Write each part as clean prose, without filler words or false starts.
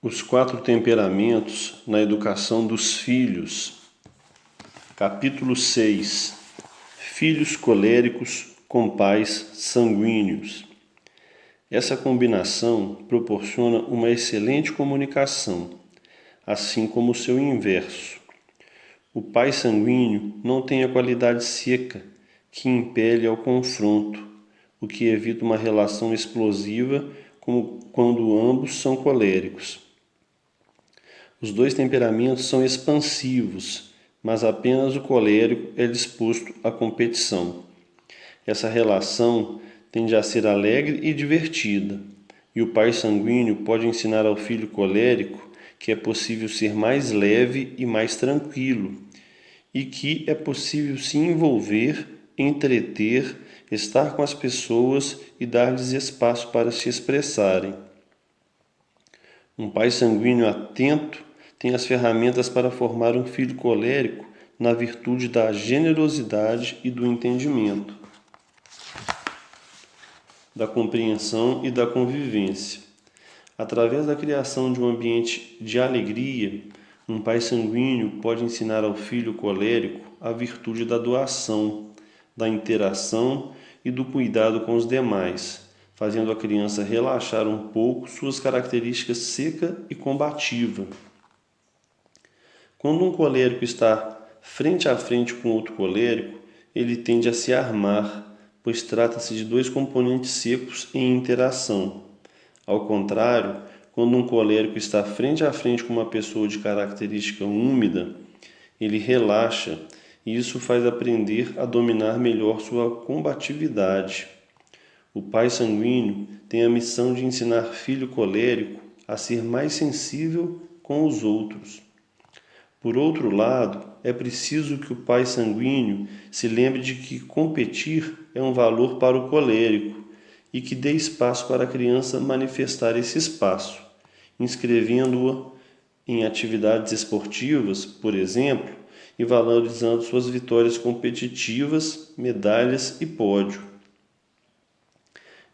Os 4 temperamentos na educação dos filhos. Capítulo 6. Filhos coléricos com pais sanguíneos. Essa combinação proporciona uma excelente comunicação, assim como o seu inverso. O pai sanguíneo não tem a qualidade seca que impele ao confronto, o que evita uma relação explosiva como quando ambos são coléricos. Os dois temperamentos são expansivos, mas apenas o colérico é disposto à competição. Essa relação tende a ser alegre e divertida, e o pai sanguíneo pode ensinar ao filho colérico que é possível ser mais leve e mais tranquilo, e que é possível se envolver, entreter, estar com as pessoas e dar-lhes espaço para se expressarem. Um pai sanguíneo atento tem as ferramentas para formar um filho colérico na virtude da generosidade e do entendimento, da compreensão e da convivência. Através da criação de um ambiente de alegria, um pai sanguíneo pode ensinar ao filho colérico a virtude da doação, da interação e do cuidado com os demais, fazendo a criança relaxar um pouco suas características seca e combativa. Quando um colérico está frente a frente com outro colérico, ele tende a se armar, pois trata-se de dois componentes secos em interação. Ao contrário, quando um colérico está frente a frente com uma pessoa de característica úmida, ele relaxa e isso faz aprender a dominar melhor sua combatividade. O pai sanguíneo tem a missão de ensinar filho colérico a ser mais sensível com os outros. Por outro lado, é preciso que o pai sanguíneo se lembre de que competir é um valor para o colérico e que dê espaço para a criança manifestar esse espaço, inscrevendo-a em atividades esportivas, por exemplo, e valorizando suas vitórias competitivas, medalhas e pódio.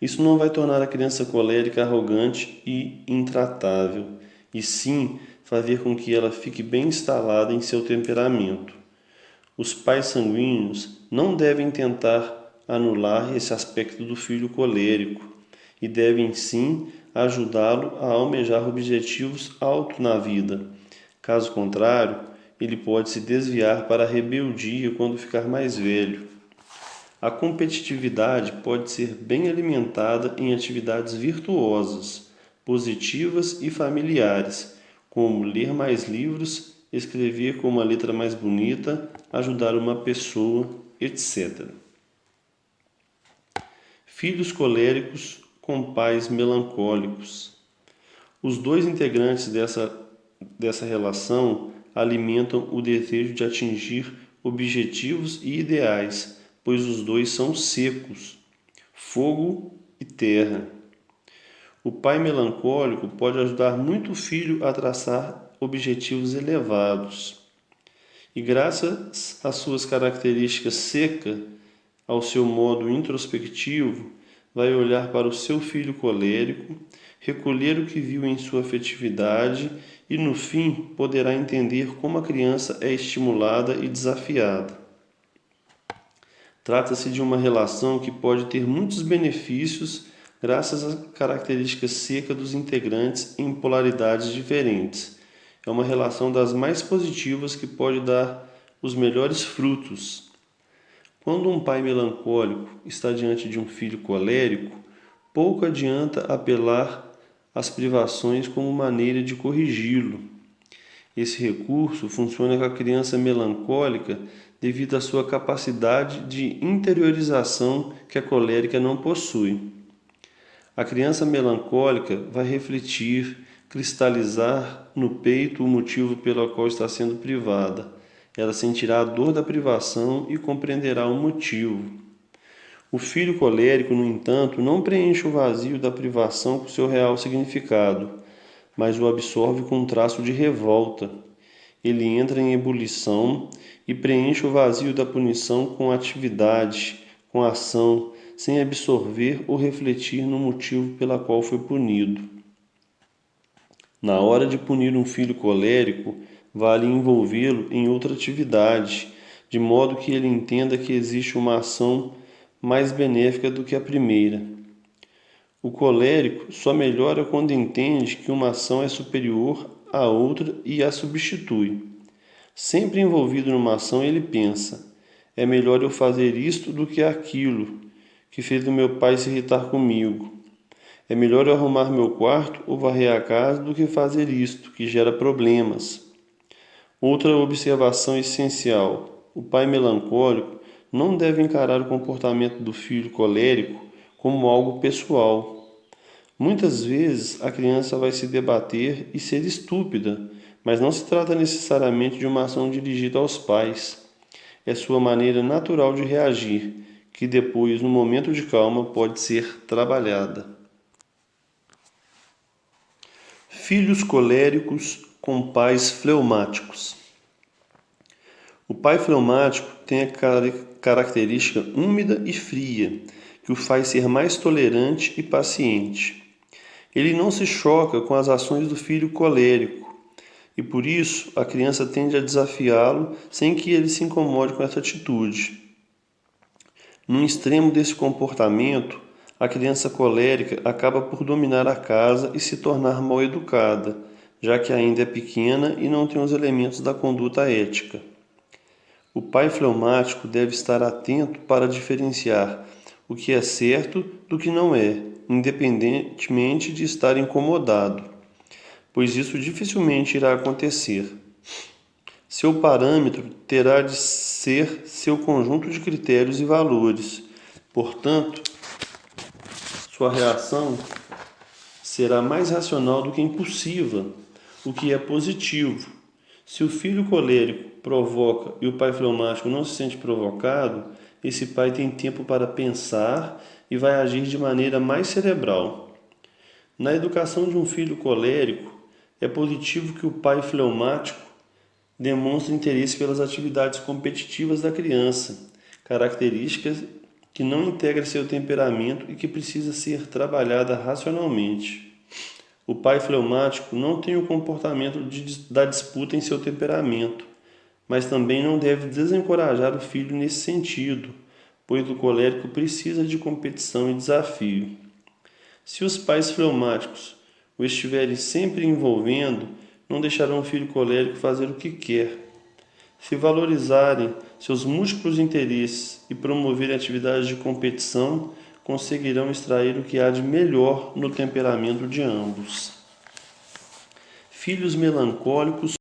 Isso não vai tornar a criança colérica arrogante e intratável, e sim fazer com que ela fique bem instalada em seu temperamento. Os pais sanguíneos não devem tentar anular esse aspecto do filho colérico e devem sim ajudá-lo a almejar objetivos altos na vida. Caso contrário, ele pode se desviar para a rebeldia quando ficar mais velho. A competitividade pode ser bem alimentada em atividades virtuosas, positivas e familiares, como ler mais livros, escrever com uma letra mais bonita, ajudar uma pessoa, etc. Filhos coléricos com pais melancólicos. Os dois integrantes dessa relação alimentam o desejo de atingir objetivos e ideais, pois os dois são secos, fogo e terra. O pai melancólico pode ajudar muito o filho a traçar objetivos elevados. E graças às suas características secas, ao seu modo introspectivo, vai olhar para o seu filho colérico, recolher o que viu em sua afetividade e, no fim, poderá entender como a criança é estimulada e desafiada. Trata-se de uma relação que pode ter muitos benefícios graças à característica seca dos integrantes em polaridades diferentes. É uma relação das mais positivas que pode dar os melhores frutos. Quando um pai melancólico está diante de um filho colérico, pouco adianta apelar às privações como maneira de corrigi-lo. Esse recurso funciona com a criança melancólica devido à sua capacidade de interiorização que a colérica não possui. A criança melancólica vai refletir, cristalizar no peito o motivo pelo qual está sendo privada. Ela sentirá a dor da privação e compreenderá o motivo. O filho colérico, no entanto, não preenche o vazio da privação com seu real significado, mas o absorve com um traço de revolta. Ele entra em ebulição e preenche o vazio da punição com atividade, com ação, sem absorver ou refletir no motivo pela qual foi punido. Na hora de punir um filho colérico, vale envolvê-lo em outra atividade, de modo que ele entenda que existe uma ação mais benéfica do que a primeira. O colérico só melhora quando entende que uma ação é superior à outra e a substitui. Sempre envolvido numa ação, ele pensa: é melhor eu fazer isto do que aquilo, que fez o meu pai se irritar comigo. É melhor eu arrumar meu quarto ou varrer a casa do que fazer isto, que gera problemas. Outra observação essencial: o pai melancólico não deve encarar o comportamento do filho colérico como algo pessoal. Muitas vezes a criança vai se debater e ser estúpida, mas não se trata necessariamente de uma ação dirigida aos pais. É sua maneira natural de reagir, que depois, no momento de calma, pode ser trabalhada. Filhos coléricos com pais fleumáticos. O pai fleumático tem a característica úmida e fria, que o faz ser mais tolerante e paciente. Ele não se choca com as ações do filho colérico, e por isso a criança tende a desafiá-lo sem que ele se incomode com essa atitude. No extremo desse comportamento, a criança colérica acaba por dominar a casa e se tornar mal educada, já que ainda é pequena e não tem os elementos da conduta ética. O pai fleumático deve estar atento para diferenciar o que é certo do que não é, independentemente de estar incomodado, pois isso dificilmente irá acontecer. Seu parâmetro terá de ser seu conjunto de critérios e valores. Portanto, sua reação será mais racional do que impulsiva, o que é positivo. Se o filho colérico provoca e o pai fleumático não se sente provocado, esse pai tem tempo para pensar e vai agir de maneira mais cerebral. Na educação de um filho colérico, é positivo que o pai fleumático demonstre interesse pelas atividades competitivas da criança, características que não integra seu temperamento e que precisa ser trabalhada racionalmente. O pai fleumático não tem o comportamento da disputa em seu temperamento, mas também não deve desencorajar o filho nesse sentido, pois o colérico precisa de competição e desafio. Se os pais fleumáticos o estiverem sempre envolvendo, não deixarão o filho colérico fazer o que quer. Se valorizarem seus múltiplos interesses e promoverem atividades de competição, conseguirão extrair o que há de melhor no temperamento de ambos. Filhos melancólicos